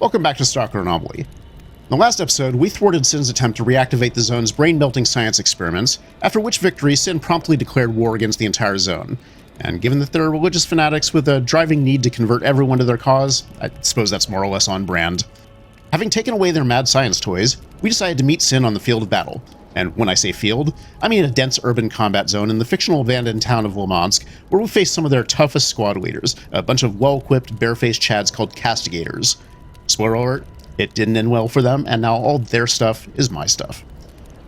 Welcome back to Stalker Anomaly. In the last episode, we thwarted Sin's attempt to reactivate the zone's brain-melting science experiments, after which victory Sin promptly declared war against the entire zone. And given that they're religious fanatics with a driving need to convert everyone to their cause, I suppose that's more or less on brand. Having taken away their mad science toys, we decided to meet Sin on the field of battle. And when I say field, I mean a dense urban combat zone in the fictional abandoned town of Limansk, where we faced some of their toughest squad leaders, a bunch of well-equipped, barefaced chads called castigators. Spoiler alert, it didn't end well for them, and now all their stuff is my stuff.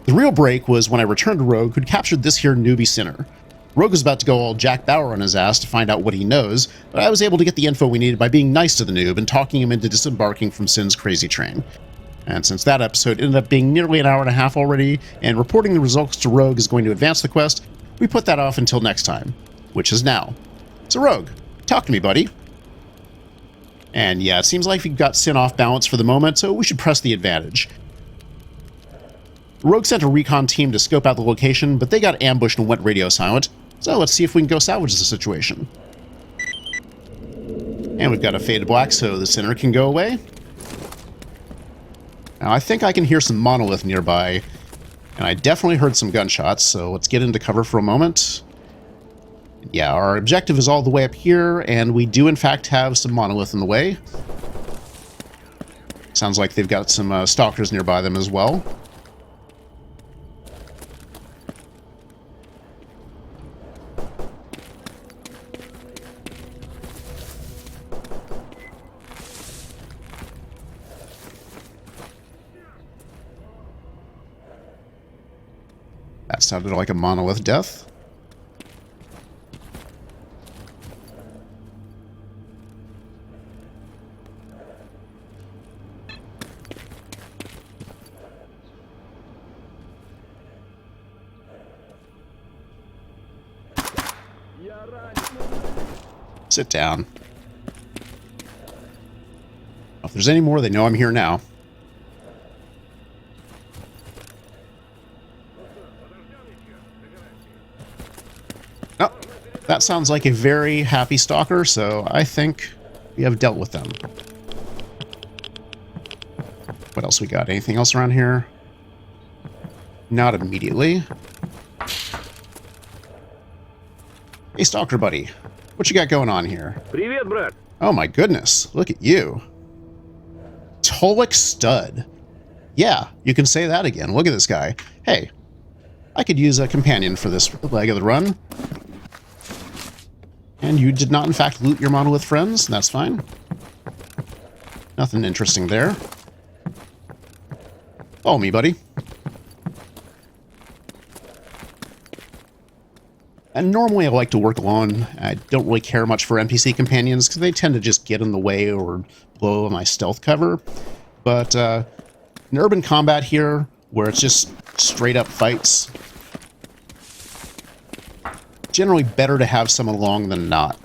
The real break was when I returned to Rogue, who'd captured this here newbie sinner. Rogue was about to go all Jack Bauer on his ass to find out what he knows, but I was able to get the info we needed by being nice to the noob and talking him into disembarking from Sin's crazy train. And since that episode ended up being nearly an hour and a half already, and reporting the results to Rogue is going to advance the quest, we put that off until next time, which is now. So Rogue, talk to me, buddy. And yeah, it seems like we've got Sin off balance for the moment, so we should press the advantage. Rogue sent a recon team to scope out the location, but they got ambushed and went radio silent, so let's see if we can go salvage the situation. And we've got a fade to black, so the Sinner can go away. Now, I think I can hear some Monolith nearby, and I definitely heard some gunshots, so let's get into cover for a moment. Yeah, our objective is all the way up here, and we do in fact have some Monolith in the way. Sounds like they've got some Stalkers nearby them as well. That sounded like a Monolith death. Sit down. If there's any more, they know I'm here now. Oh, that sounds like a very happy stalker, so I think we have dealt with them. What else we got? Anything else around here? Not immediately. Hey, Stalker buddy. What you got going on here? Привет, брат. Oh my goodness, look at you. Tolik stud. Yeah, you can say that again. Look at this guy. Hey, I could use a companion for this leg of the run. And you did not, in fact, loot your Monolith friends. That's fine. Nothing interesting there. Follow me, buddy. And normally I like to work alone. I don't really care much for NPC companions because they tend to just get in the way or blow my stealth cover. But in urban combat here, where it's just straight up fights, generally better to have someone along than not.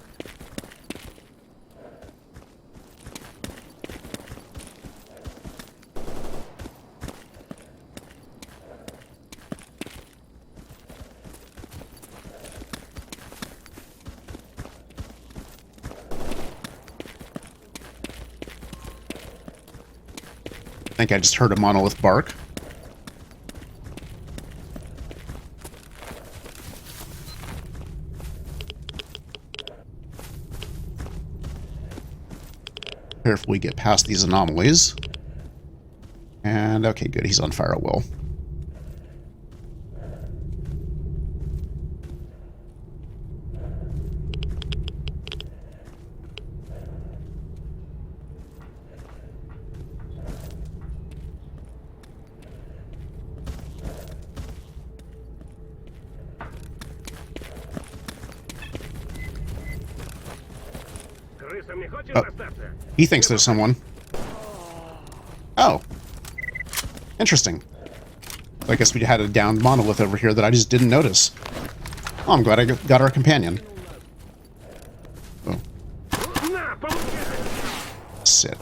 I think I just heard a Monolith bark. Carefully get past these anomalies. And okay, good, he's on fire at will. Oh, he thinks there's someone. Oh. Interesting. I guess we had a downed Monolith over here that I just didn't notice. Oh, I'm glad I got our companion. Oh. Sit.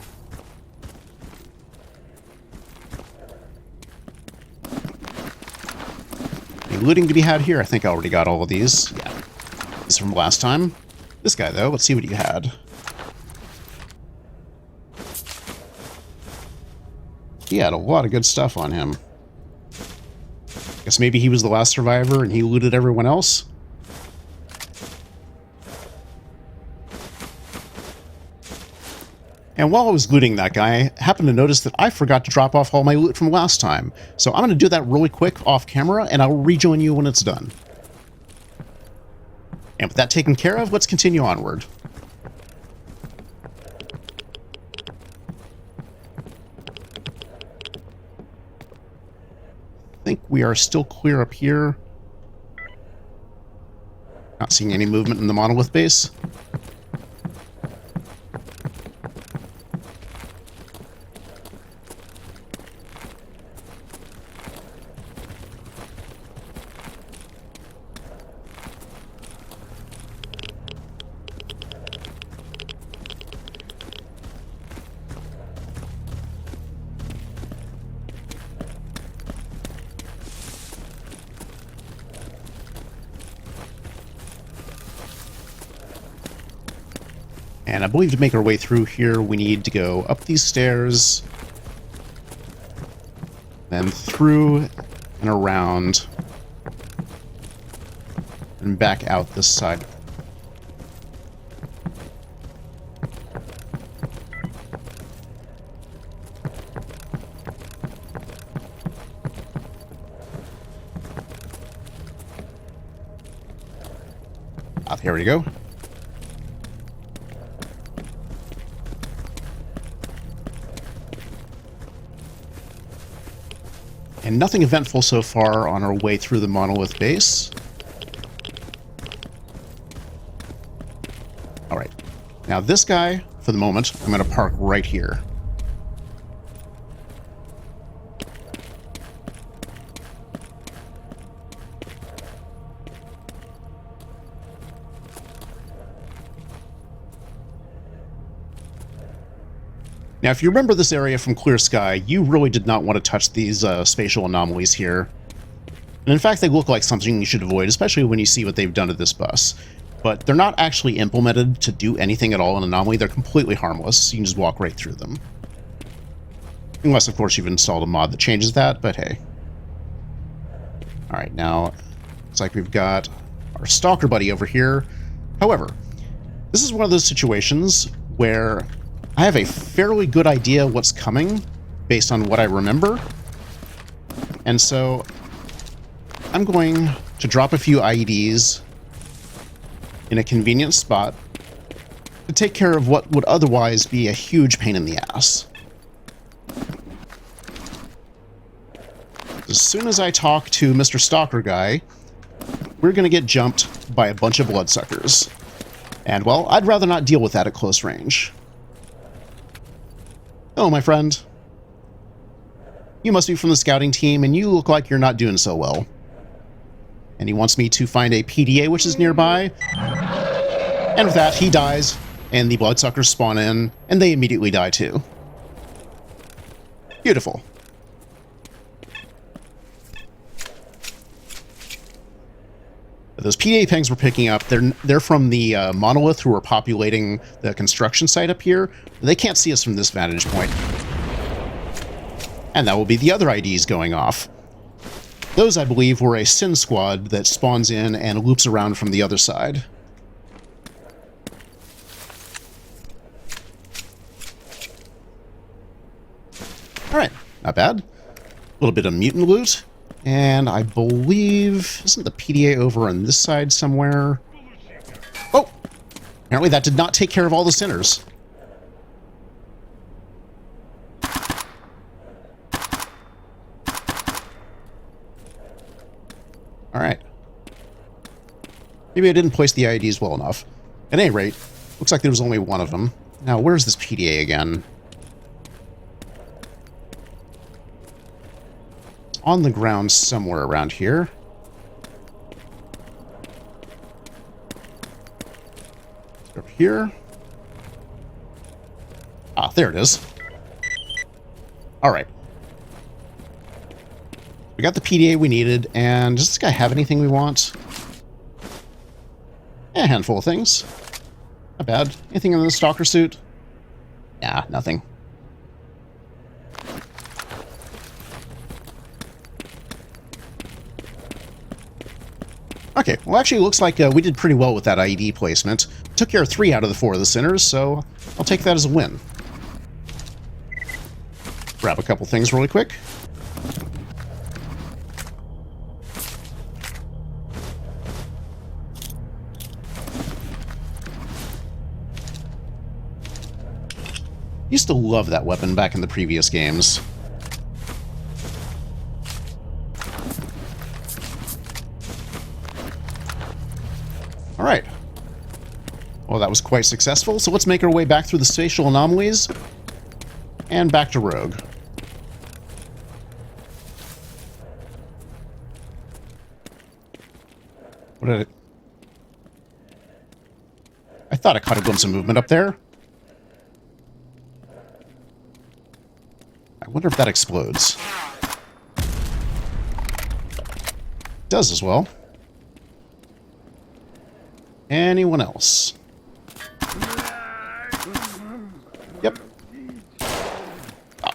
Any looting to be had here? I think I already got all of these. Yeah. This is from last time. This guy, though, let's see what you had. He had a lot of good stuff on him. Guess maybe he was the last survivor and he looted everyone else? And while I was looting that guy, I happened to notice that I forgot to drop off all my loot from last time. So I'm going to do that really quick off camera, and I'll rejoin you when it's done. And with that taken care of, let's continue onward. I think we are still clear up here. Not seeing any movement in the monolith base. And I believe to make our way through here, we need to go up these stairs, then through and around, and back out this side. Here we go. And nothing eventful so far on our way through the monolith base. Alright. Now this guy, for the moment, I'm going to park right here. Now, if you remember this area from Clear Sky, you really did not want to touch these spatial anomalies here. And in fact, they look like something you should avoid, especially when you see what they've done to this bus. But they're not actually implemented to do anything at all in Anomaly. They're completely harmless. You can just walk right through them. Unless, of course, you've installed a mod that changes that, but hey. Alright, now, looks like we've got our Stalker buddy over here. However, this is one of those situations where I have a fairly good idea what's coming based on what I remember. And so I'm going to drop a few IEDs in a convenient spot to take care of what would otherwise be a huge pain in the ass. As soon as I talk to Mr. Stalker guy, we're going to get jumped by a bunch of bloodsuckers. And, well, I'd rather not deal with that at close range. Oh, my friend. You must be from the scouting team, and you look like you're not doing so well. And he wants me to find a PDA which is nearby. And with that, he dies, and the bloodsuckers spawn in, and they immediately die too. Beautiful. Those PDA pangs we're picking up, they're from the monolith who are populating the construction site up here. They can't see us from this vantage point. And that will be the other IDs going off. Those, I believe, were a Sin squad that spawns in and loops around from the other side. Alright, not bad. A little bit of mutant loot. And I believe... Isn't the PDA over on this side somewhere? Oh! Apparently that did not take care of all the sinners. Alright. Maybe I didn't place the IEDs well enough. At any rate, looks like there was only one of them. Now, where's this PDA again? On the ground somewhere around here. Over here. Ah, there it is. Alright. We got the PDA we needed, and does this guy have anything we want? A handful of things. Not bad. Anything in the Stalker suit? Nah, nothing. Okay, well actually it looks like we did pretty well with that IED placement. Took care of 3 out of the 4 of the sinners, so I'll take that as a win. Grab a couple things really quick. Used to love that weapon back in the previous games. Alright. Well, that was quite successful, so let's make our way back through the spatial anomalies and back to Rogue. What did it... I thought I caught a glimpse of movement up there. I wonder if that explodes. It does as well. Anyone else? Yep. Ah.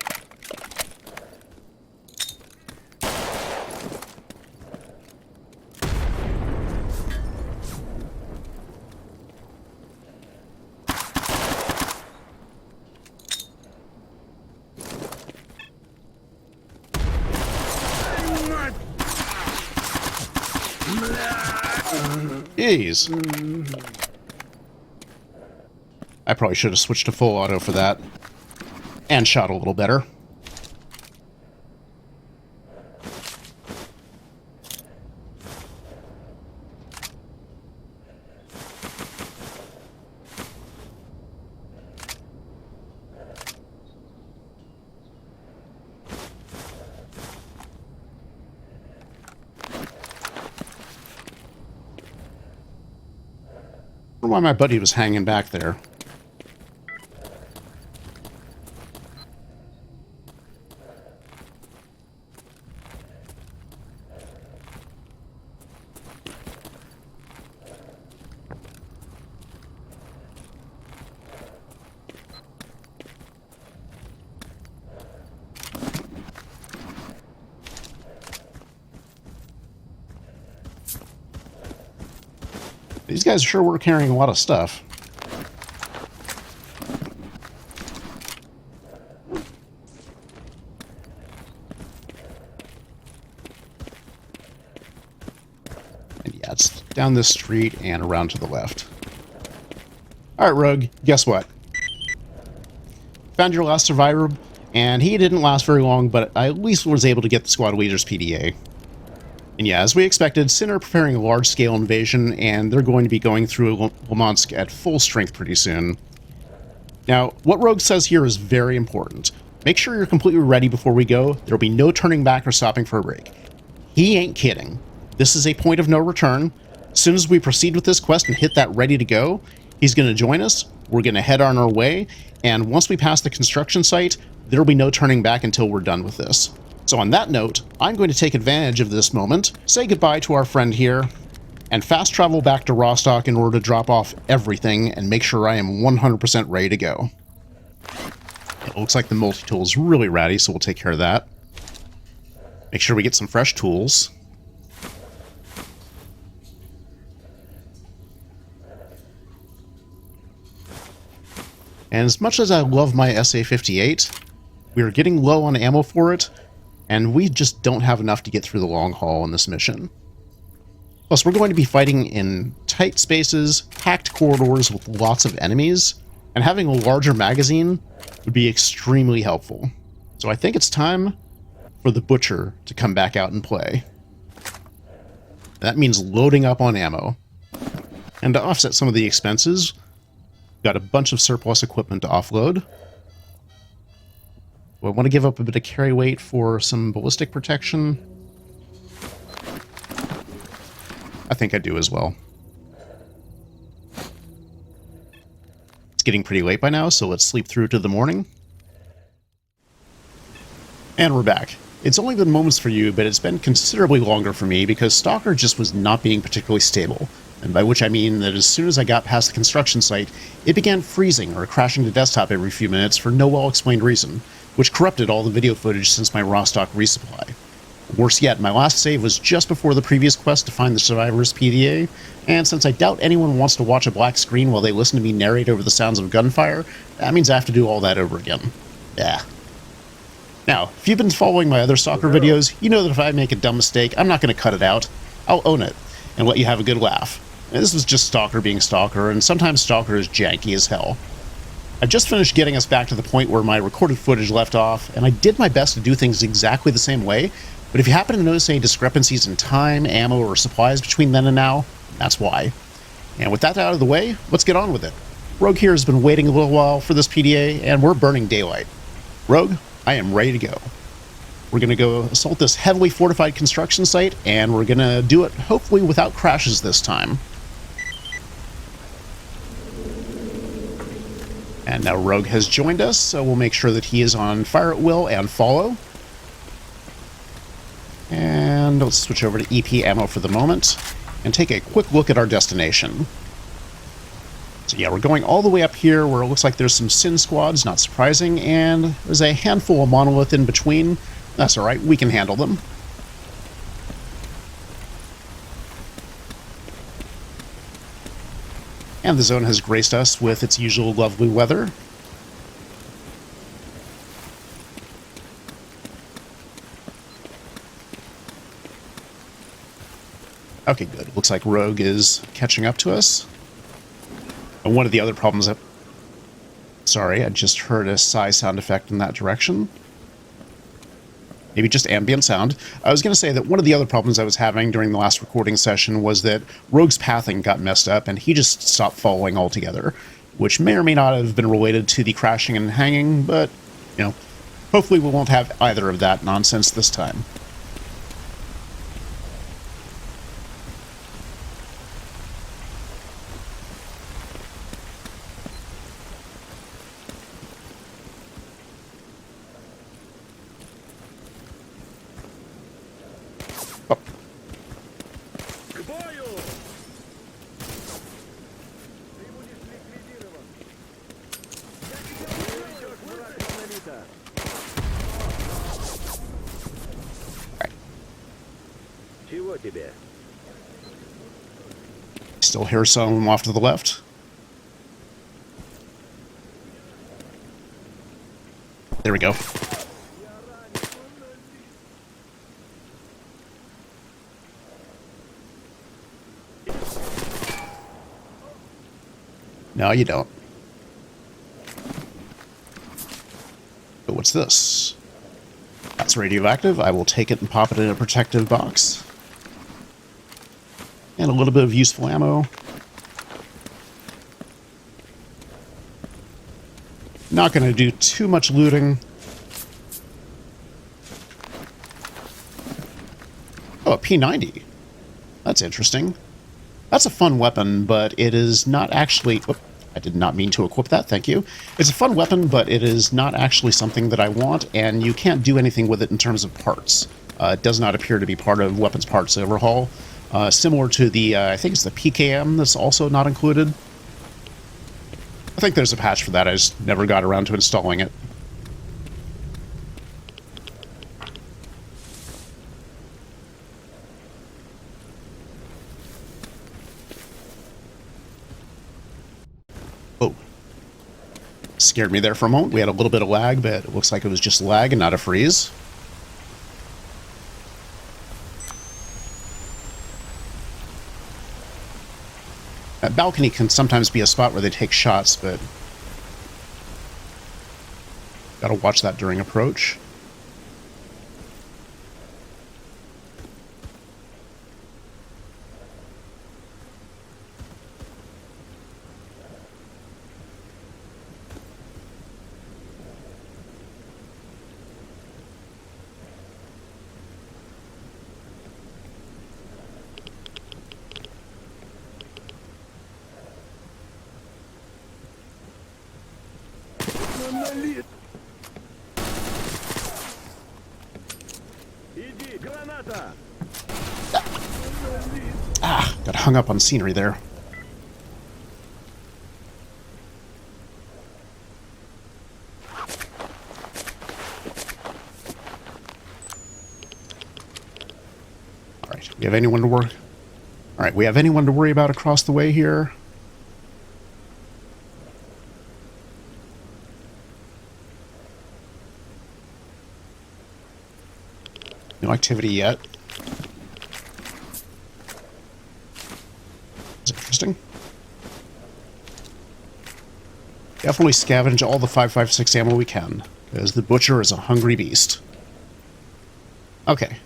Jeez. I probably should have switched to full auto for that. And shot a little better. I wonder why my buddy was hanging back there. These guys sure were carrying a lot of stuff. And yeah, it's down this street and around to the left. Alright, Rogue, guess what? Found your last survivor, and he didn't last very long, but I at least was able to get the squad leader's PDA. And yeah, as we expected, Sin are preparing a large-scale invasion, and they're going to be going through Limansk at full strength pretty soon. Now, what Rogue says here is very important. Make sure you're completely ready before we go. There'll be no turning back or stopping for a break. He ain't kidding. This is a point of no return. As soon as we proceed with this quest and hit that ready to go, he's going to join us, we're going to head on our way, and once we pass the construction site, there'll be no turning back until we're done with this. So on that note, I'm going to take advantage of this moment, say goodbye to our friend here, and fast travel back to Rostock in order to drop off everything and make sure I am 100% ready to go. It looks like the multi-tool is really ratty, so we'll take care of that. Make sure we get some fresh tools. And as much as I love my SA-58, we are getting low on ammo for it, and we just don't have enough to get through the long haul in this mission. Plus, we're going to be fighting in tight spaces, packed corridors with lots of enemies, and having a larger magazine would be extremely helpful. So I think it's time for the Butcher to come back out and play. That means loading up on ammo. And to offset some of the expenses, got a bunch of surplus equipment to offload. Do I want to give up a bit of carry weight for some ballistic protection? I think I do as well. It's getting pretty late by now, so let's sleep through to the morning. And we're back. It's only been moments for you, but it's been considerably longer for me because Stalker just was not being particularly stable. And by which I mean that as soon as I got past the construction site, it began freezing or crashing to desktop every few minutes for no well-explained reason, which corrupted all the video footage since my Rostock resupply. Worse yet, my last save was just before the previous quest to find the survivor's PDA, and since I doubt anyone wants to watch a black screen while they listen to me narrate over the sounds of gunfire, that means I have to do all that over again. Yeah. Now, if you've been following my other Stalker videos, you know that if I make a dumb mistake, I'm not going to cut it out. I'll own it, and let you have a good laugh. And this was just Stalker being Stalker, and sometimes Stalker is janky as hell. I just finished getting us back to the point where my recorded footage left off, and I did my best to do things exactly the same way, but if you happen to notice any discrepancies in time, ammo, or supplies between then and now, that's why. And with that out of the way, let's get on with it. Rogue here has been waiting a little while for this PDA, and we're burning daylight. Rogue, I am ready to go. We're going to go assault this heavily fortified construction site, and we're going to do it hopefully without crashes this time. And now Rogue has joined us, so we'll make sure that he is on fire at will and follow. And let's switch over to EP ammo for the moment, and take a quick look at our destination. So yeah, we're going all the way up here where it looks like there's some Sin squads, not surprising, and there's a handful of Monolith in between. That's alright, we can handle them. And the zone has graced us with its usual lovely weather. Okay, good. Looks like Rogue is catching up to us. And one of the other problems that... Sorry, I just heard a sigh sound effect in that direction. Maybe just ambient sound. I was going to say that one of the other problems I was having during the last recording session was that Rogue's pathing got messed up and he just stopped following altogether, which may or may not have been related to the crashing and hanging, but, you know, hopefully we won't have either of that nonsense this time. Still hear some of them off to the left. There we go. No, you don't. But what's this? That's radioactive. I will take it and pop it in a protective box. And a little bit of useful ammo. Not going to do too much looting. Oh, a P90. That's interesting. That's a fun weapon, but it is not actually... Oh, I did not mean to equip that, thank you. It's a fun weapon, but it is not actually something that I want, and you can't do anything with it in terms of parts. It does not appear to be part of Weapons Parts Overhaul. Similar to the, I think it's the PKM that's also not included. I think there's a patch for that, I just never got around to installing it. Oh. Scared me there for a moment. We had a little bit of lag, but it looks like it was just lag and not a freeze. That balcony can sometimes be a spot where they take shots, but gotta watch that during approach. Monolith. Иди, граната. Ah, got hung up on scenery there. You have anyone to worry? All right, we have anyone to worry about across the way here? No activity yet. That's interesting. Definitely scavenge all the 5.56 ammo we can, because the Butcher is a hungry beast. Okay.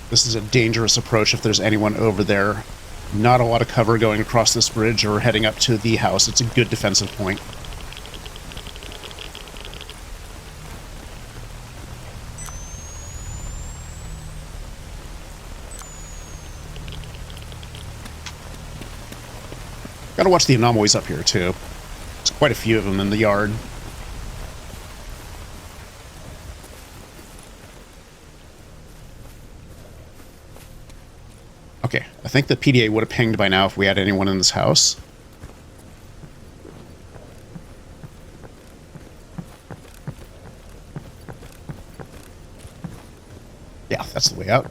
This is a dangerous approach if there's anyone over there. Not a lot of cover going across this bridge or heading up to the house. It's a good defensive point. Gotta watch the anomalies up here, too. There's quite a few of them in the yard. Okay, I think the PDA would have pinged by now if we had anyone in this house. Yeah, that's the way out.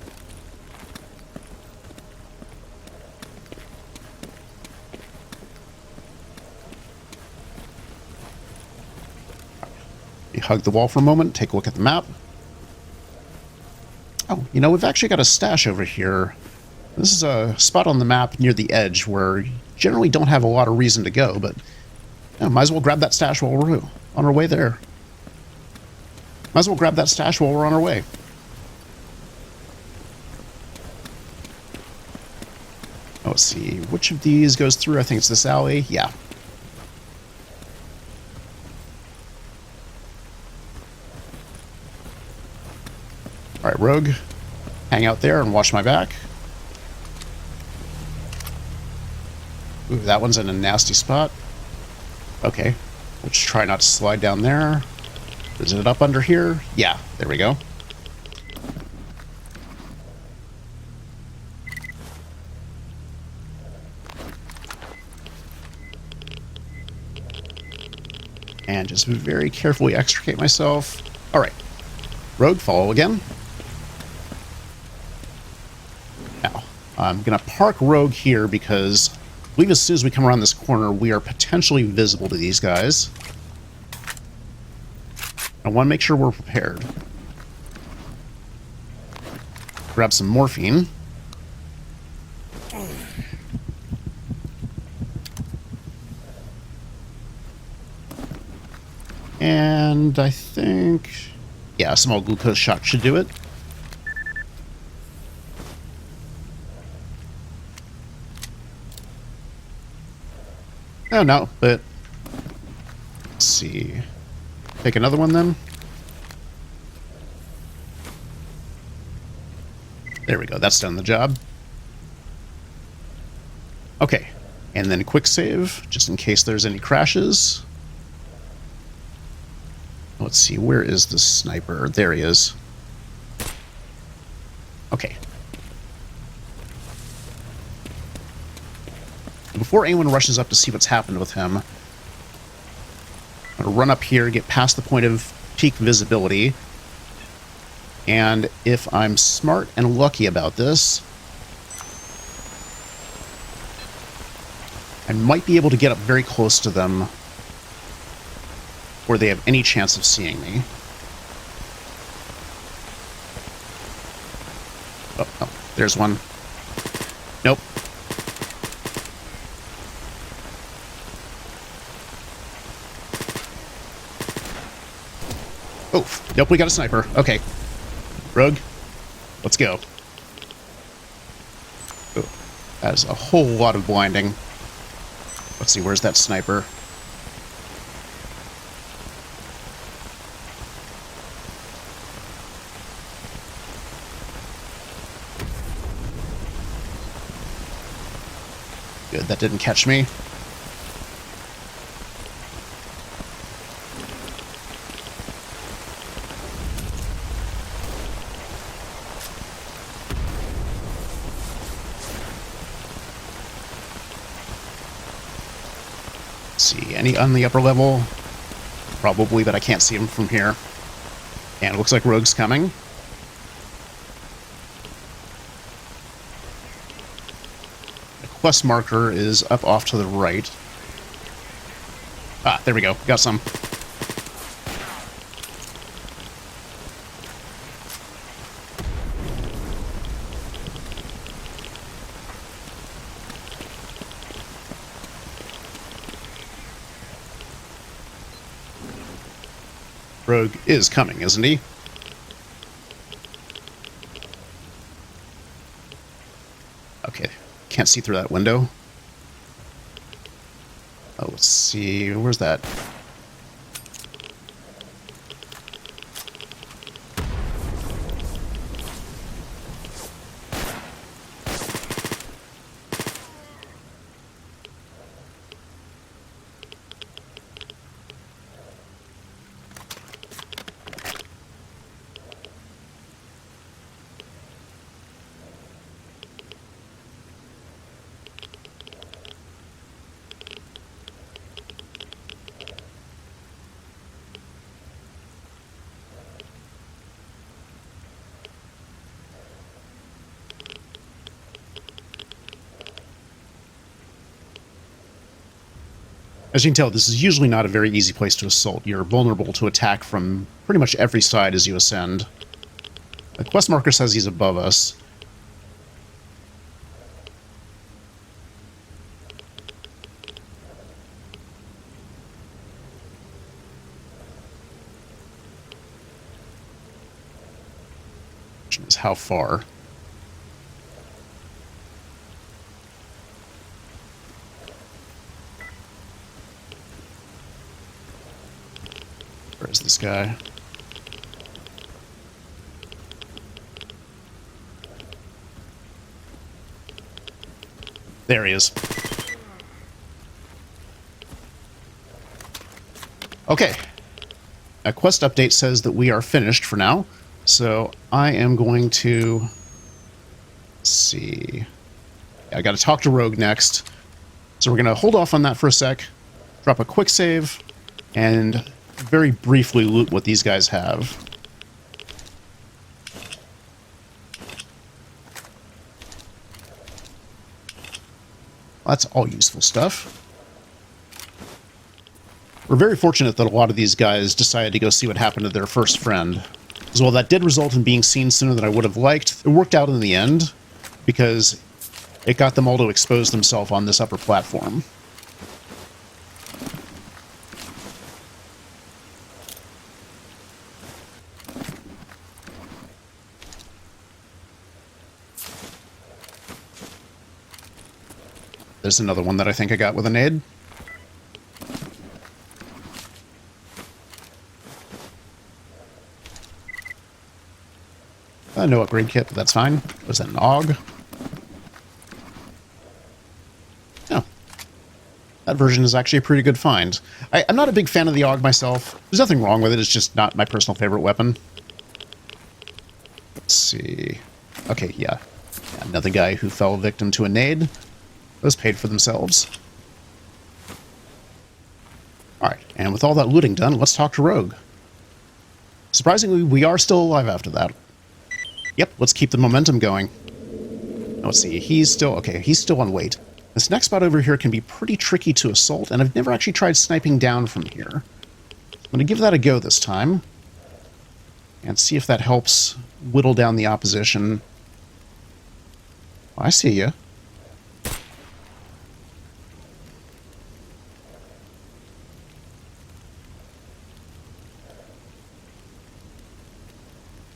You hug the wall for a moment, take a look at the map. Oh, you know, we've actually got a stash over here. This is a spot on the map near the edge where you generally don't have a lot of reason to go, but yeah, might as well grab that stash while we're on our way there. Might as well grab that stash while we're on our way. Oh, let's see, which of these goes through? I think it's this alley. Yeah. All right, Rogue, hang out there and watch my back. Ooh, that one's in a nasty spot. Okay, let's try not to slide down there. Is it up under here? Yeah, there we go. And just very carefully extricate myself. All right, Rogue, follow again. Now, I'm going to park Rogue here because I believe as soon as we come around this corner, we are potentially visible to these guys. I want to make sure we're prepared. Grab some morphine. And I think, yeah, a small glucose shot should do it. Oh, no, but let's see. Take another one then. There we go. That's done the job. Okay. And then quick save, just in case there's any crashes. Let's see. Where is the sniper? There he is. Okay. Before anyone rushes up to see what's happened with him, I'm going to run up here, get past the point of peak visibility, and if I'm smart and lucky about this, I might be able to get up very close to them where they have any chance of seeing me. Oh, there's one. Nope. Oh, nope, we got a sniper. Okay. Rogue, let's go. Oh, that is a whole lot of blinding. Let's see, where's that sniper? Good, that didn't catch me. see, any on the upper level? Probably, but I can't see him from here. And it looks like Rogue's coming. The quest marker is up off to the right. Ah, there we go. Got some. Rogue is coming, isn't he? Okay, can't see through that window. Oh, let's see, where's that? As you can tell, this is usually not a very easy place to assault. You're vulnerable to attack from pretty much every side as you ascend. The quest marker says he's above us. Question is how far? Where's this guy? There he is. Okay. A quest update says that we are finished for now. So I am going to... Let's see. I got to talk to Rogue next. So we're going to hold off on that for a sec. Drop a quick save. And very briefly loot what these guys have. Well, that's all useful stuff. We're very fortunate that a lot of these guys decided to go see what happened to their first friend. As well, that did result in being seen sooner than I would have liked. It worked out in the end, because it got them all to expose themselves on this upper platform. There's another one that I think I got with a nade. No upgrade kit, but that's fine. Was that an AUG? Oh. That version is actually a pretty good find. I'm not a big fan of the AUG myself. There's nothing wrong with it, it's just not my personal favorite weapon. Let's see. Okay, yeah. Another guy who fell victim to a nade. Those paid for themselves. Alright, and with all that looting done, let's talk to Rogue. Surprisingly, we are still alive after that. Yep, let's keep the momentum going. Let's see, he's still on weight. This next spot over here can be pretty tricky to assault, and I've never actually tried sniping down from here. I'm going to give that a go this time, and see if that helps whittle down the opposition. Oh, I see you.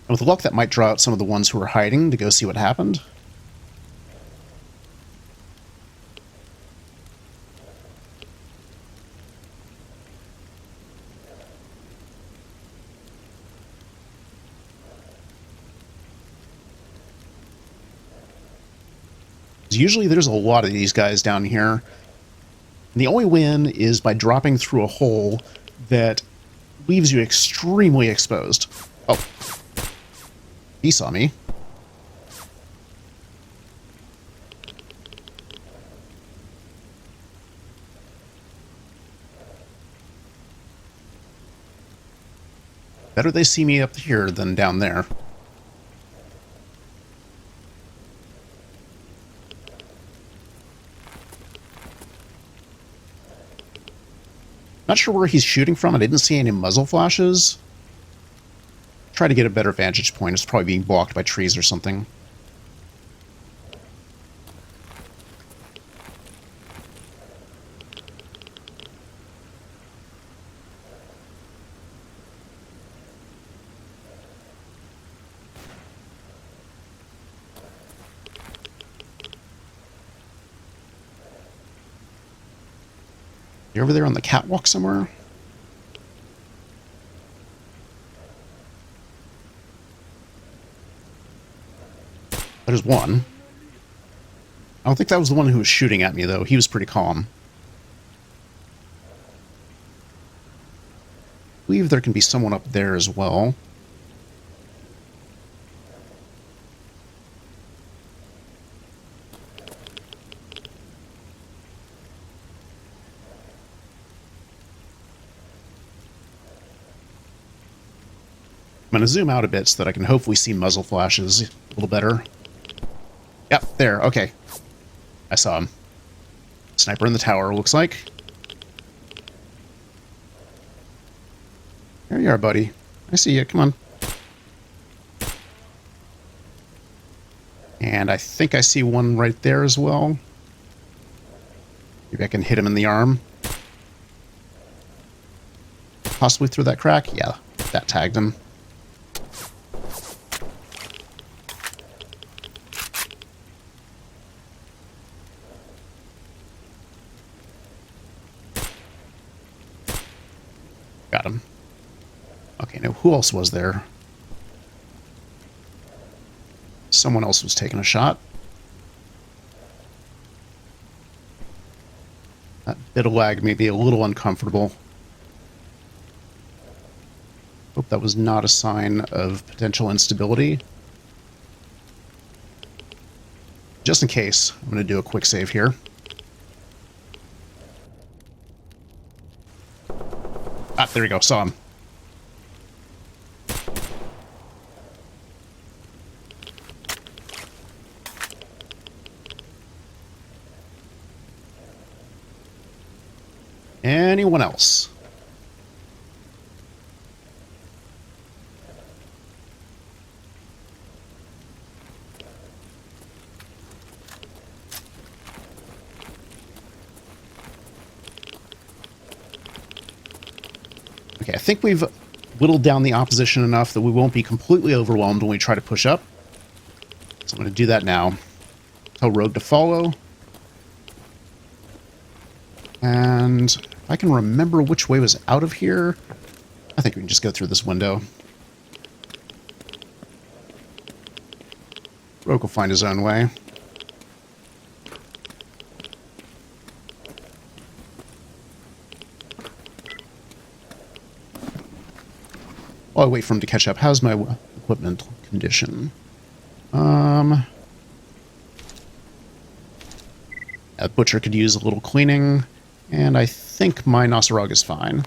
And with luck, that might draw out some of the ones who are hiding to go see what happened. Usually there's a lot of these guys down here. And the only win is by dropping through a hole that leaves you extremely exposed. Oh. He saw me. Better they see me up here than down there. Not sure where he's shooting from. I didn't see any muzzle flashes. Try to get a better vantage point. It's probably being blocked by trees or something. You over there on the catwalk somewhere? There's one. I don't think that was the one who was shooting at me, though. He was pretty calm. I believe there can be someone up there as well. I'm going to zoom out a bit so that I can hopefully see muzzle flashes a little better. Yep, there, okay. I saw him. Sniper in the tower, looks like. There you are, buddy. I see you, come on. And I think I see one right there as well. Maybe I can hit him in the arm. Possibly through that crack? Yeah, that tagged him. Got him. Okay, now who else was there? Someone else was taking a shot. That bit of lag made me a little uncomfortable. Hope that was not a sign of potential instability. Just in case, I'm going to do a quick save here. Ah, there we go, saw him. Anyone else? Okay, I think we've whittled down the opposition enough that we won't be completely overwhelmed when we try to push up. So I'm going to do that now. Tell Rogue to follow. And if I can remember which way was out of here, I think we can just go through this window. Rogue will find his own way. While I wait for him to catch up, how's my equipment condition? That butcher could use a little cleaning, and I think my Nosarog is fine.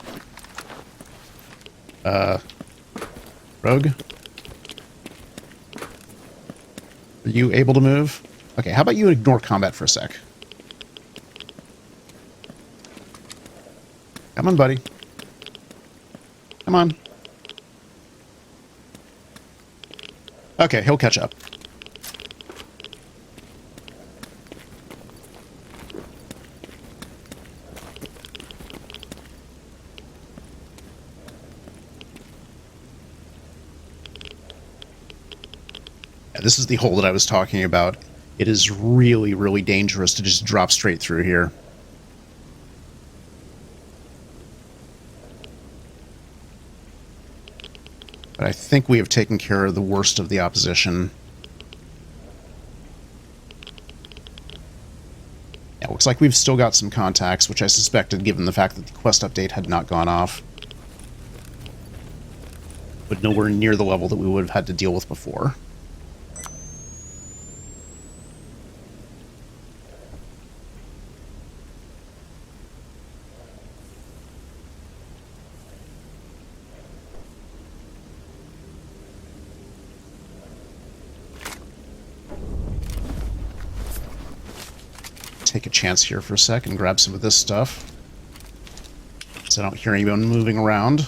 Rogue? Are you able to move? Okay, how about you ignore combat for a sec? Come on, buddy. Come on. Okay, he'll catch up. Yeah, this is the hole that I was talking about. It is really, really dangerous to just drop straight through here. But I think we have taken care of the worst of the opposition. Yeah, looks like we've still got some contacts, which I suspected given the fact that the quest update had not gone off. But nowhere near the level that we would have had to deal with before. take a chance here for a sec and grab some of this stuff, so I don't hear anyone moving around.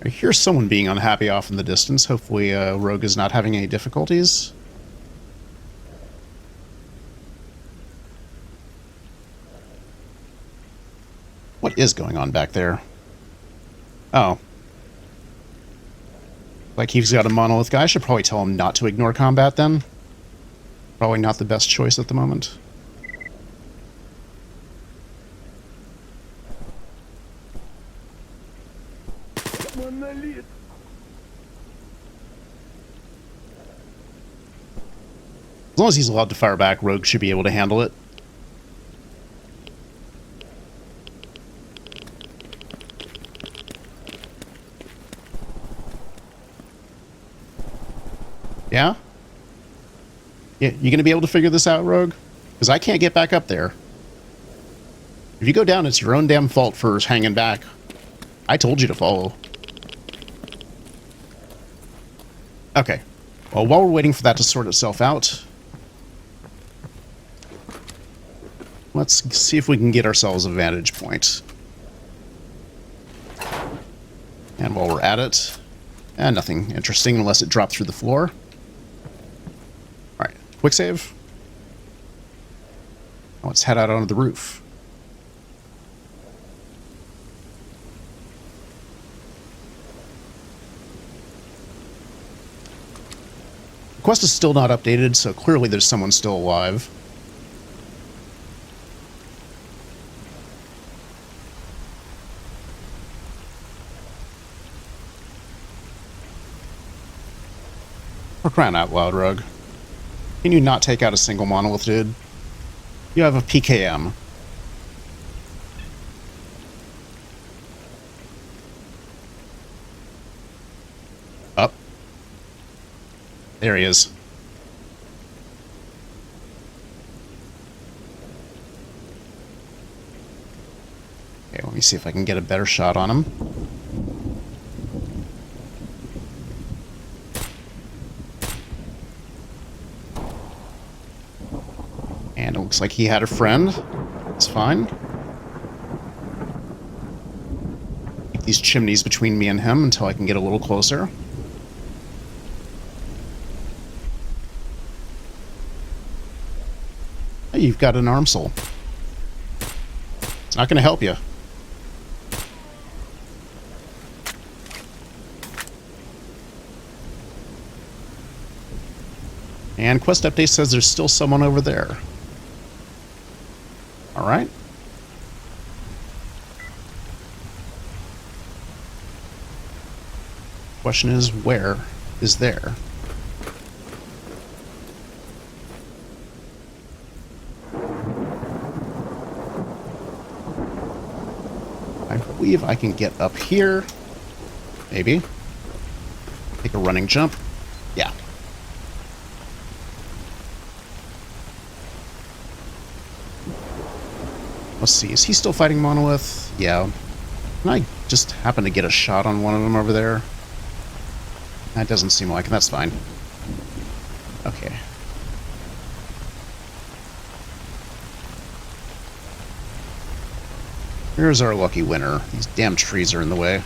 I hear someone being unhappy off in the distance. Hopefully, Rogue is not having any difficulties. What is going on back there? Oh. Like he's got a monolith guy. I should probably tell him not to ignore combat then. Probably not the best choice at the moment. As long as he's allowed to fire back, Rogue should be able to handle it. Yeah? Yeah, you gonna be able to figure this out, Rogue? Because I can't get back up there. If you go down, it's your own damn fault for hanging back. I told you to follow. Okay. Well, while we're waiting for that to sort itself out, let's see if we can get ourselves a vantage point. And while we're at it, nothing interesting unless it dropped through the floor. Alright, quick save. Now let's head out onto the roof. The quest is still not updated, so clearly there's someone still alive. For crying out loud, Rogue. Can you not take out a single monolith, dude? You have a PKM. Up. There he is. Okay, let me see if I can get a better shot on him. And it looks like he had a friend. It's fine. Keep these chimneys between me and him until I can get a little closer. Hey, you've got an armsole. It's not going to help you. And quest update says there's still someone over there. Alright. Question is, where is there? I believe I can get up here. Maybe. Take a running jump. Yeah. Let's see, is he still fighting Monolith? Yeah. Can I just happen to get a shot on one of them over there? That doesn't seem like it. That's fine. Okay. Here's our lucky winner. These damn trees are in the way.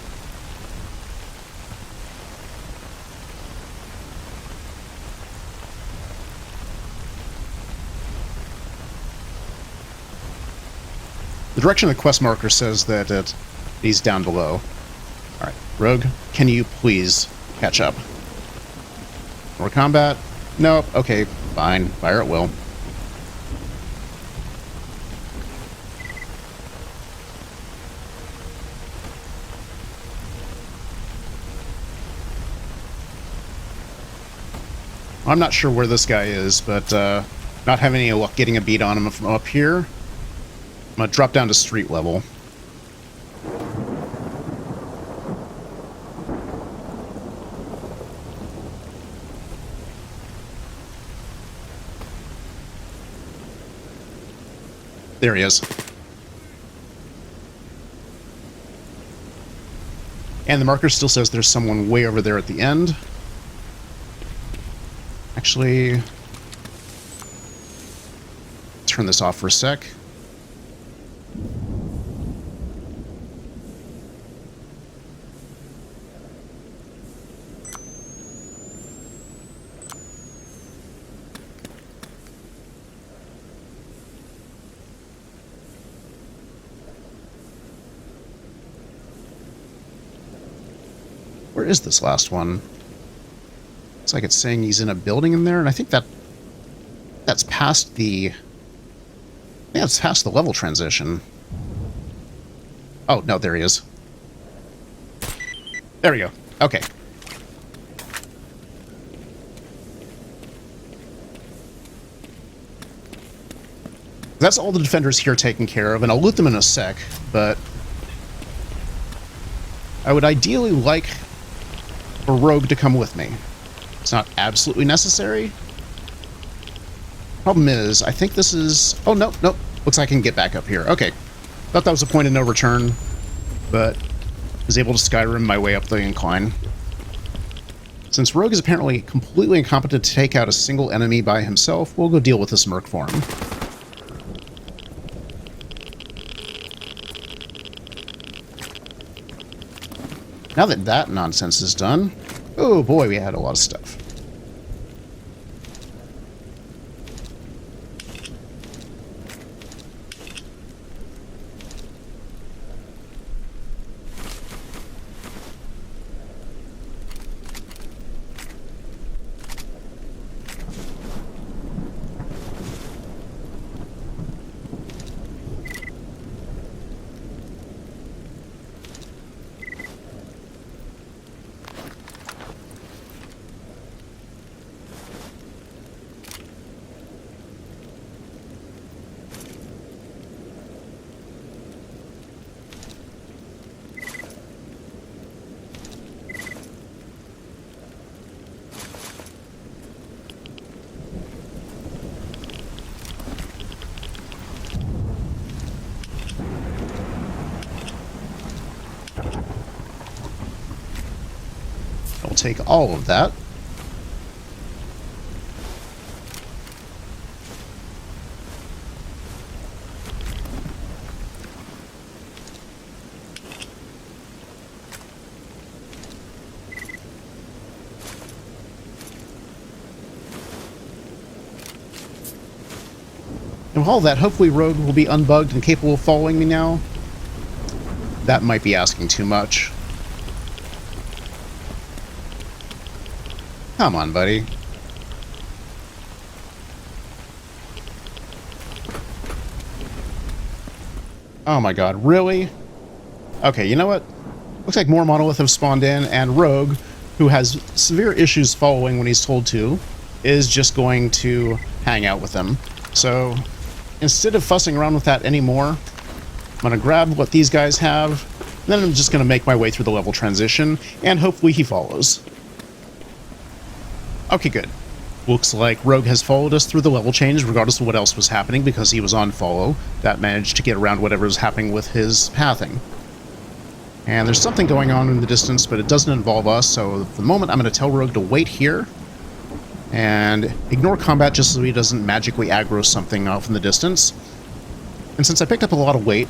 The direction of the quest marker says that he's down below. Alright, Rogue, can you please catch up? More combat? Nope. Okay, fine. Fire at will. I'm not sure where this guy is, but not having any luck getting a beat on him from up here. I'm going to drop down to street level. There he is. And the marker still says there's someone way over there at the end. Actually, turn this off for a sec. Where is this last one? Looks like it's saying he's in a building in there, and I think that's past the... Yeah, it's past the level transition. Oh, no, there he is. There we go. Okay. That's all the defenders here taken care of, and I'll loot them in a sec, but I would ideally like a rogue to come with me. It's not absolutely necessary. Problem is, I think this is... Oh, no, nope. Looks like I can get back up here. Okay. Thought that was a point of no return, but was able to Skyrim my way up the incline. Since Rogue is apparently completely incompetent to take out a single enemy by himself, we'll go deal with this merc for him. Now that that nonsense is done, oh boy, we had a lot of stuff. Take all of that. And with all that, hopefully Rogue will be unbugged and capable of following me now. That might be asking too much. Come on, buddy. Oh my god, really? Okay, you know what? Looks like more Monolith have spawned in, and Rogue, who has severe issues following when he's told to, is just going to hang out with them. So, instead of fussing around with that anymore, I'm going to grab what these guys have, and then I'm just going to make my way through the level transition, and hopefully he follows. Okay, good. Looks like Rogue has followed us through the level change, regardless of what else was happening, because he was on follow. That managed to get around whatever was happening with his pathing. And there's something going on in the distance, but it doesn't involve us, so for the moment I'm going to tell Rogue to wait here, and ignore combat just so he doesn't magically aggro something off in the distance. And since I picked up a lot of weight,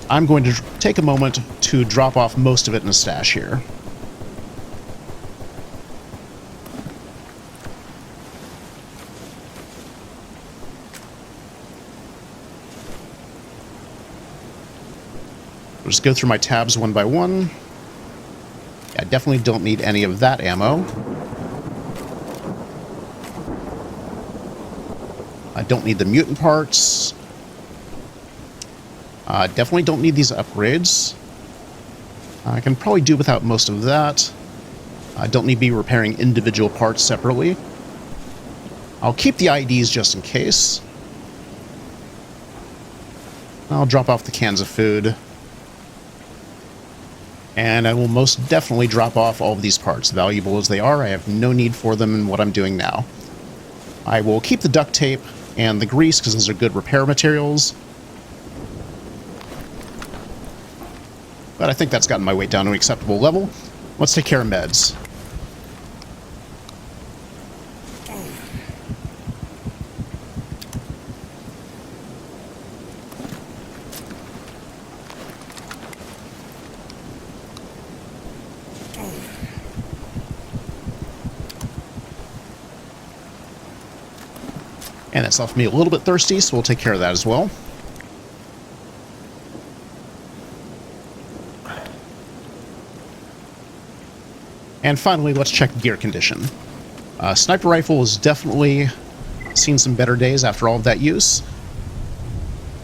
I'm going to take a moment to drop off most of it in a stash here. I'll just go through my tabs one by one. I definitely don't need any of that ammo. I don't need the mutant parts. Definitely don't need these upgrades. I can probably do without most of that. I don't need to be repairing individual parts separately. I'll keep the IDs just in case. I'll drop off the cans of food. And I will most definitely drop off all of these parts. Valuable as they are, I have no need for them in what I'm doing now. I will keep the duct tape and the grease because those are good repair materials. But I think that's gotten my weight down to an acceptable level. Let's take care of meds. And that's left me a little bit thirsty, so we'll take care of that as well. And finally, let's check gear condition. Sniper rifle has definitely seen some better days after all of that use.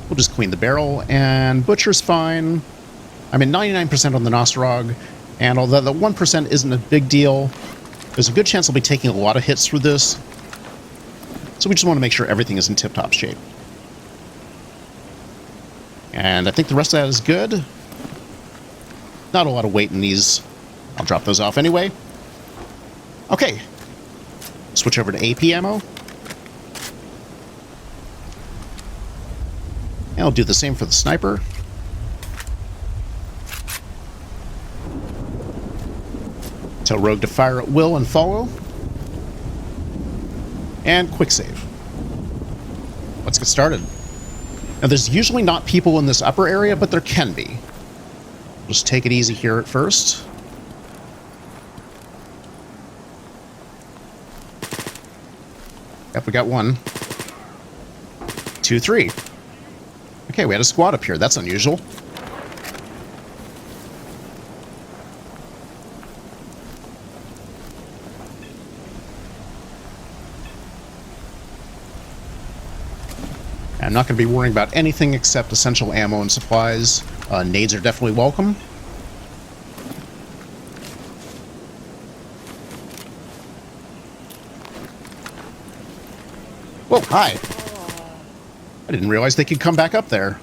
We'll just clean the barrel, and butcher's fine. I'm at 99% on the Nostrog, and although the 1% isn't a big deal, there's a good chance I'll be taking a lot of hits through this. So we just want to make sure everything is in tip-top shape. And I think the rest of that is good. Not a lot of weight in these. I'll drop those off anyway. Okay. Switch over to AP ammo. And I'll do the same for the sniper. Tell Rogue to fire at will and follow. And quick save. Let's get started. Now, there's usually not people in this upper area, but there can be. Just take it easy here at first. Yep, we got 1, 2, 3. Okay, we had a squad up here. That's unusual. I'm not going to be worrying about anything except essential ammo and supplies. Nades are definitely welcome. Whoa, hi. I didn't realize they could come back up there.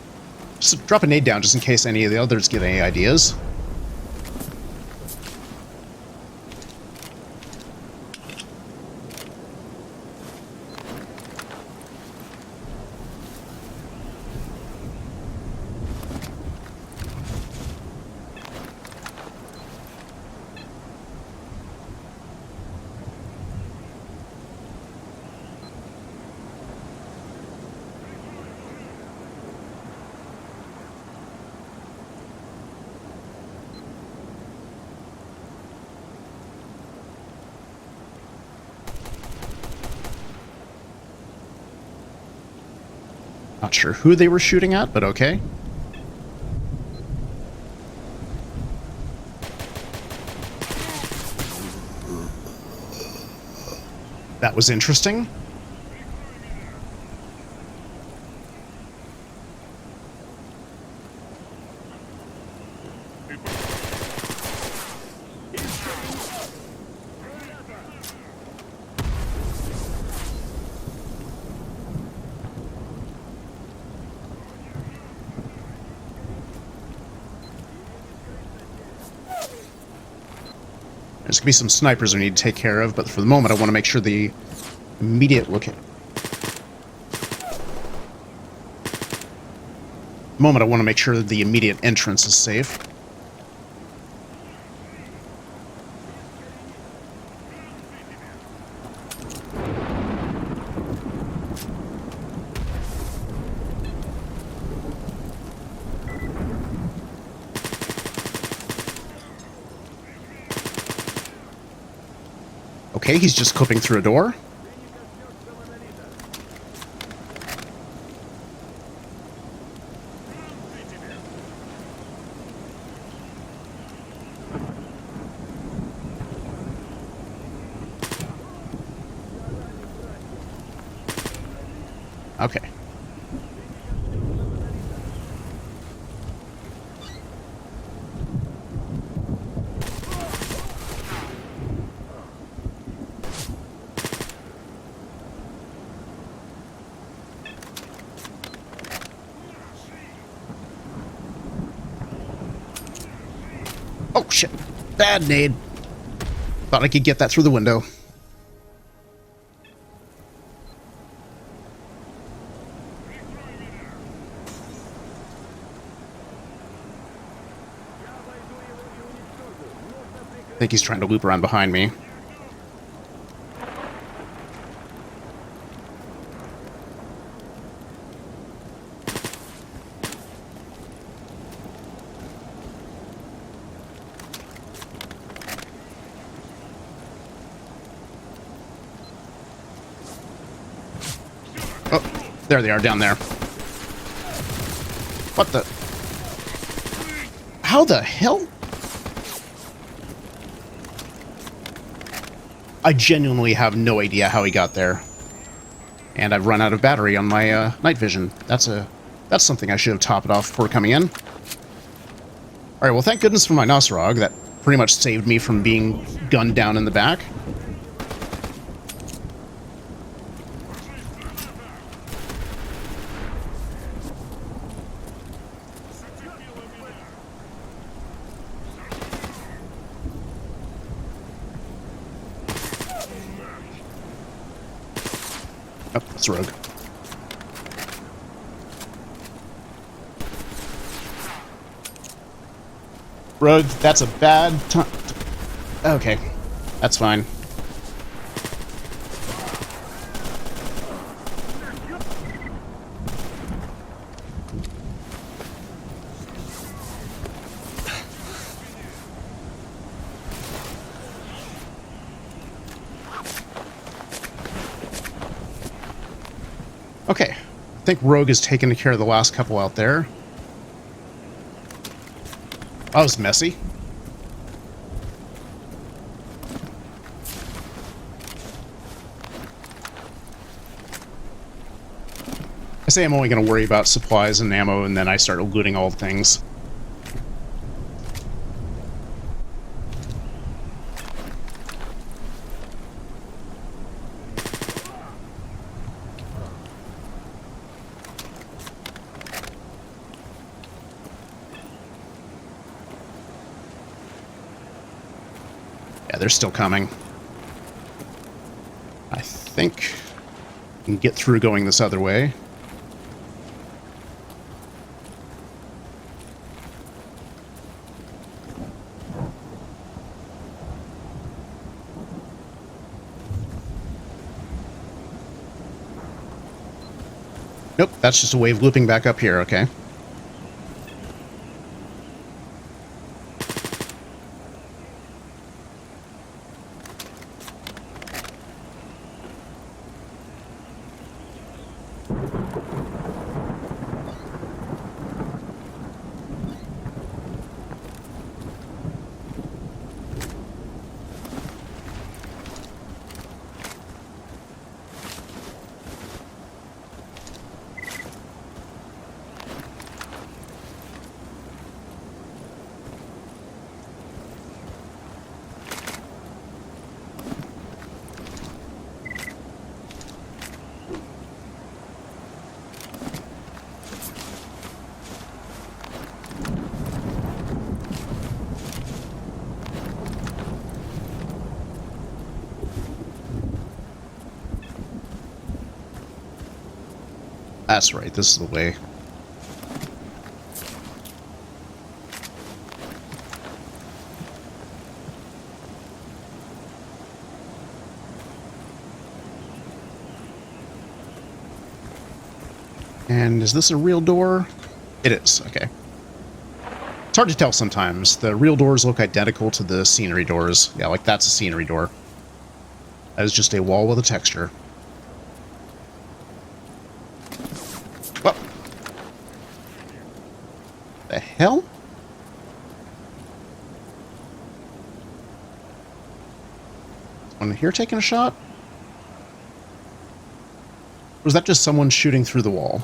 Just drop a nade down just in case any of the others get any ideas. Not sure who they were shooting at, but okay. That was interesting. There's going to be some snipers we need to take care of, but for the moment I want to make sure the immediate look at... moment I want to make sure that the immediate entrance is safe. Okay, he's just clipping through a door. Okay. Oh, shit. Bad nade. Thought I could get that through the window. I think he's trying to loop around behind me. Oh, there they are down there. What the? How the hell? I genuinely have no idea how he got there. And I've run out of battery on my night vision. That's something I should have topped it off before coming in. Alright, well thank goodness for my Nosrog. That pretty much saved me from being gunned down in the back. Oh, it's Rogue. Rogue, that's a bad time. Okay, that's fine. Okay, I think Rogue has taken care of the last couple out there. That was messy. I say I'm only going to worry about supplies and ammo, and then I start looting all things. Yeah, they're still coming. I think I can get through going this other way. Nope, that's just a wave looping back up here, okay. That's right, this is the way. And is this a real door? It is, okay. It's hard to tell sometimes. The real doors look identical to the scenery doors. Yeah, like that's a scenery door. That is just a wall with a texture. What? The hell? Someone here taking a shot? Or was that just someone shooting through the wall?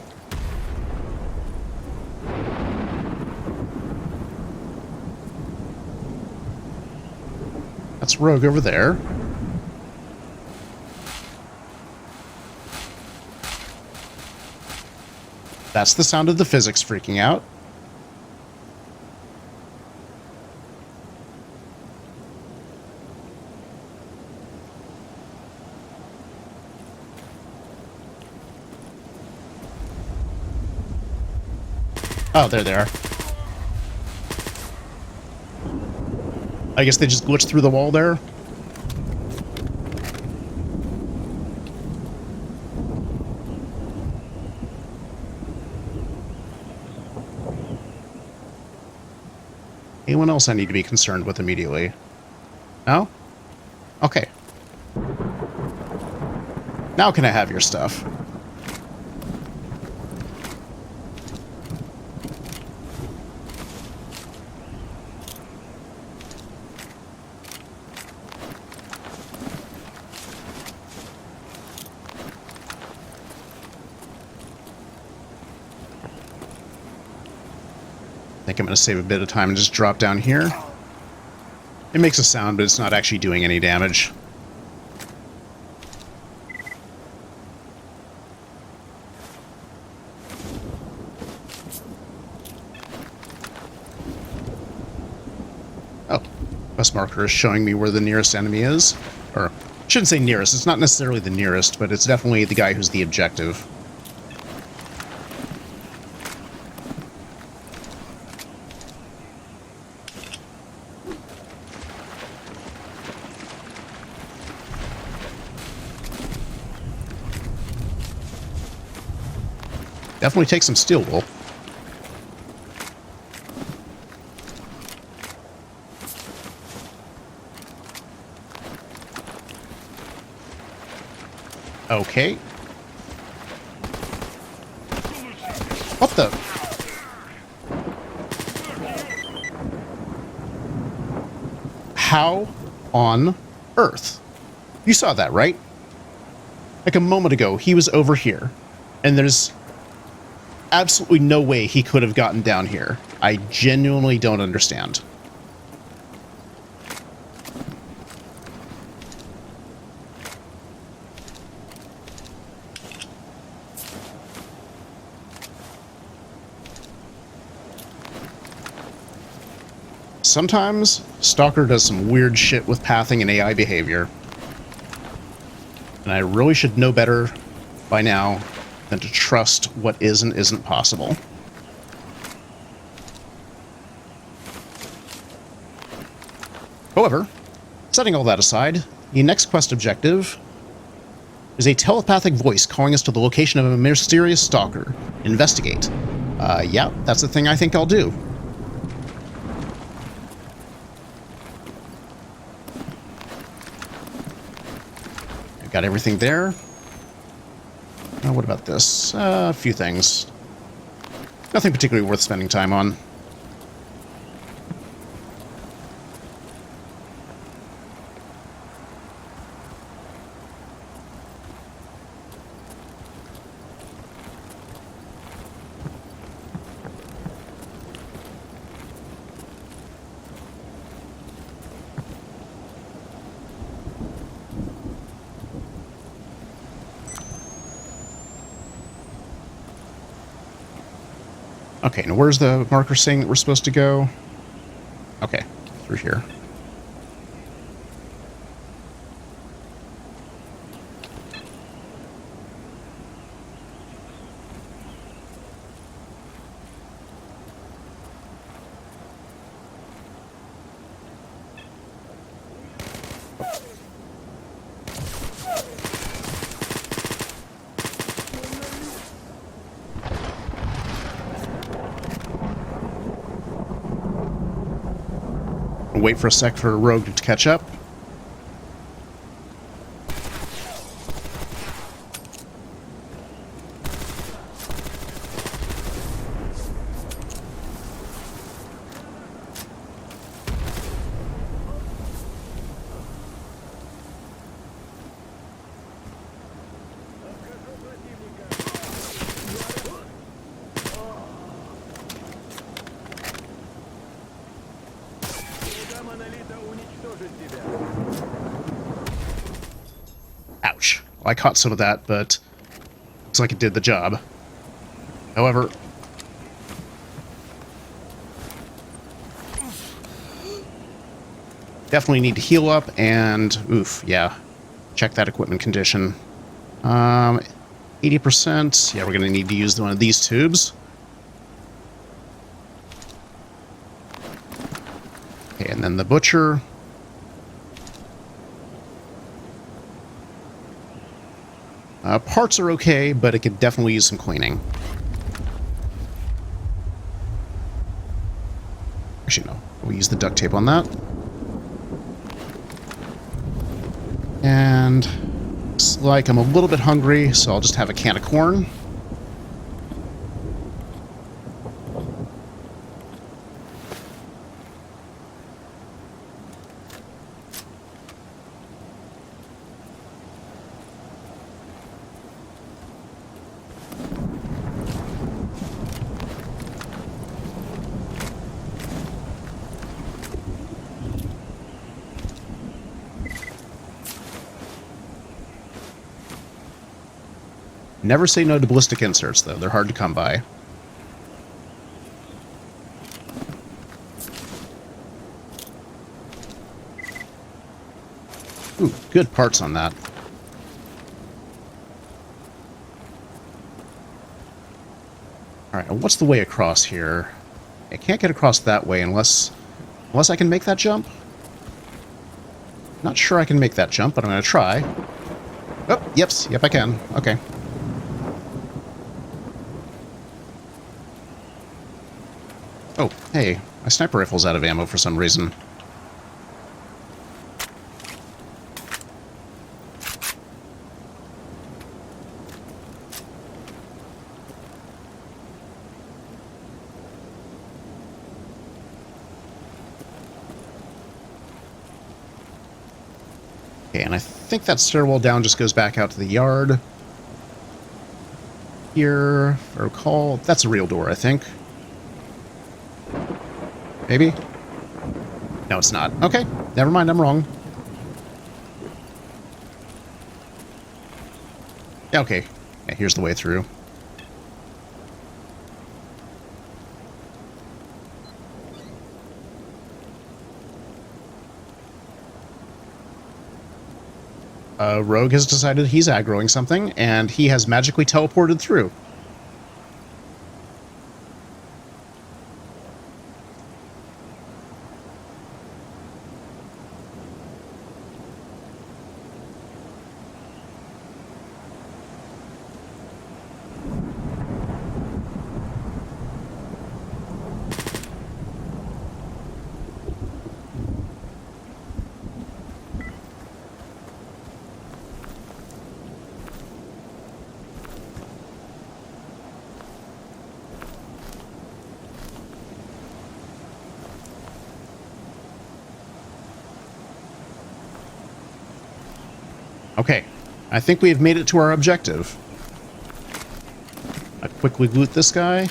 That's Rogue over there. That's the sound of the physics freaking out. Oh, there they are. I guess they just glitched through the wall there. Anyone else I need to be concerned with immediately? No? Okay. Now can I have your stuff? I think I'm going to save a bit of time and just drop down here. It makes a sound, but it's not actually doing any damage. Oh, quest marker is showing me where the nearest enemy is. Or, I shouldn't say nearest, it's not necessarily the nearest, but it's definitely the guy who's the objective. Definitely take some steel wool. Okay. What the? How on earth? You saw that, right? Like a moment ago, he was over here, and there's absolutely no way he could have gotten down here. I genuinely don't understand. Sometimes Stalker does some weird shit with pathing and AI behavior. And I really should know better by now than to trust what is and isn't possible. However, setting all that aside, the next quest objective is a telepathic voice calling us to the location of a mysterious stalker. Investigate. Yeah, that's the thing I think I'll do. I've got everything there. What about this? A few things. Nothing particularly worth spending time on. Okay, now where's the marker saying that we're supposed to go? Okay, through here. Wait for a sec for Rogue to catch up. Ouch. Well, I caught some of that, but looks like it did the job. However, definitely need to heal up and, oof, yeah, check that equipment condition. 80%. Yeah, we're going to need to use one of these tubes. And then the butcher. Parts are okay, but it could definitely use some cleaning. Actually, no. We'll use the duct tape on that. And looks like I'm a little bit hungry, so I'll just have a can of corn. Never say no to ballistic inserts, though. They're hard to come by. Ooh, good parts on that. Alright, what's the way across here? I can't get across that way unless I can make that jump. Not sure I can make that jump, but I'm going to try. Oh, yep, I can. Okay. Oh, hey, my sniper rifle's out of ammo for some reason. Okay, and I think that stairwell down just goes back out to the yard. Here, if I recall, that's a real door, I think. Maybe? No, it's not. Okay, never mind, I'm wrong. Yeah, okay. Yeah, here's the way through. Rogue has decided he's aggroing something, and he has magically teleported through. Okay, I think we have made it to our objective. I quickly loot this guy.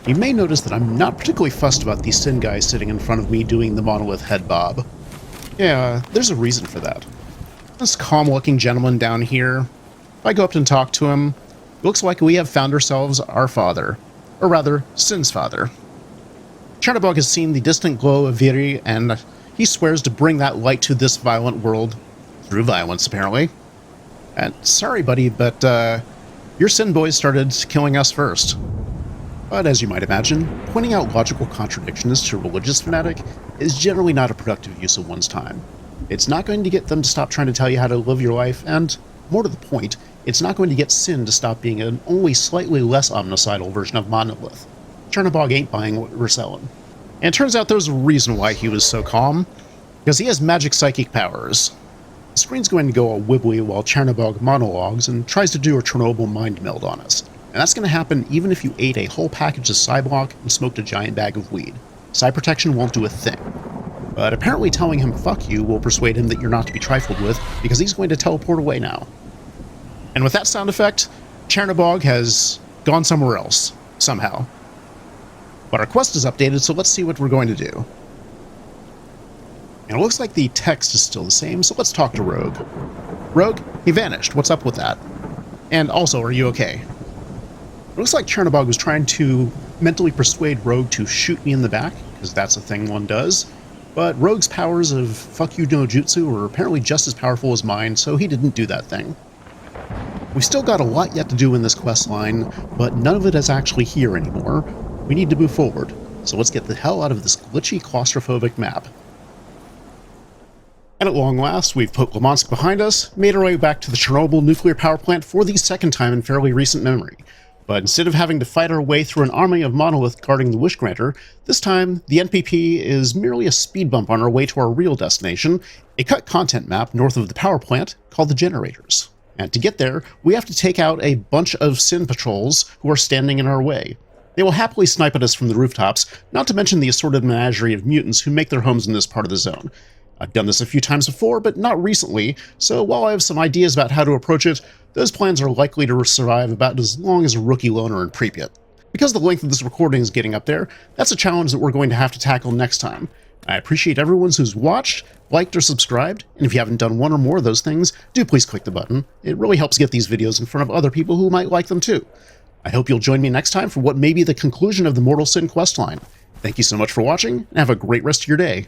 You may notice that I'm not particularly fussed about the Sin guy sitting in front of me doing the monolith head bob. Yeah, there's a reason for that. This calm-looking gentleman down here, if I go up and talk to him, it looks like we have found ourselves our father. Or rather, Sin's father. Chornobyl has seen the distant glow of Viri, and he swears to bring that light to this violent world. Through violence, apparently. And sorry, buddy, but your Sin boys started killing us first. But as you might imagine, pointing out logical contradictions to a religious fanatic is generally not a productive use of one's time. It's not going to get them to stop trying to tell you how to live your life, and, more to the point, it's not going to get Sin to stop being an only slightly less omnicidal version of Monolith. Chornobyl ain't buying what we're selling. And it turns out there's a reason why he was so calm, because he has magic psychic powers. The screen's going to go all wibbly while Chornobyl monologues and tries to do a Chernobyl mind meld on us. And that's going to happen even if you ate a whole package of Cyblock and smoked a giant bag of weed. Side protection won't do a thing. But apparently telling him fuck you will persuade him that you're not to be trifled with, because he's going to teleport away now. And with that sound effect, Chornobyl has gone somewhere else, somehow. But our quest is updated, so let's see what we're going to do. And it looks like the text is still the same, so let's talk to Rogue. Rogue, he vanished. What's up with that? And also, are you okay? It looks like Chornobyl was trying to mentally persuade Rogue to shoot me in the back, because that's a thing one does. But Rogue's powers of fuck you no jutsu were apparently just as powerful as mine, so he didn't do that thing. We've still got a lot yet to do in this quest line, but none of it is actually here anymore. We need to move forward. So let's get the hell out of this glitchy, claustrophobic map. And at long last, we've put Limansk behind us, made our way back to the Chornobyl nuclear power plant for the second time in fairly recent memory. But instead of having to fight our way through an army of Monolith guarding the Wish Granter, this time the NPP is merely a speed bump on our way to our real destination, a cut content map north of the power plant called the Generators. And to get there, we have to take out a bunch of Sin patrols who are standing in our way. They will happily snipe at us from the rooftops, not to mention the assorted menagerie of mutants who make their homes in this part of the zone. I've done this a few times before, but not recently, so while I have some ideas about how to approach it, those plans are likely to survive about as long as a rookie loner in Pripyat. Because the length of this recording is getting up there, that's a challenge that we're going to have to tackle next time. I appreciate everyone who's watched, liked, or subscribed, and if you haven't done one or more of those things, do please click the button. It really helps get these videos in front of other people who might like them too. I hope you'll join me next time for what may be the conclusion of the Mortal Sin questline. Thank you so much for watching, and have a great rest of your day.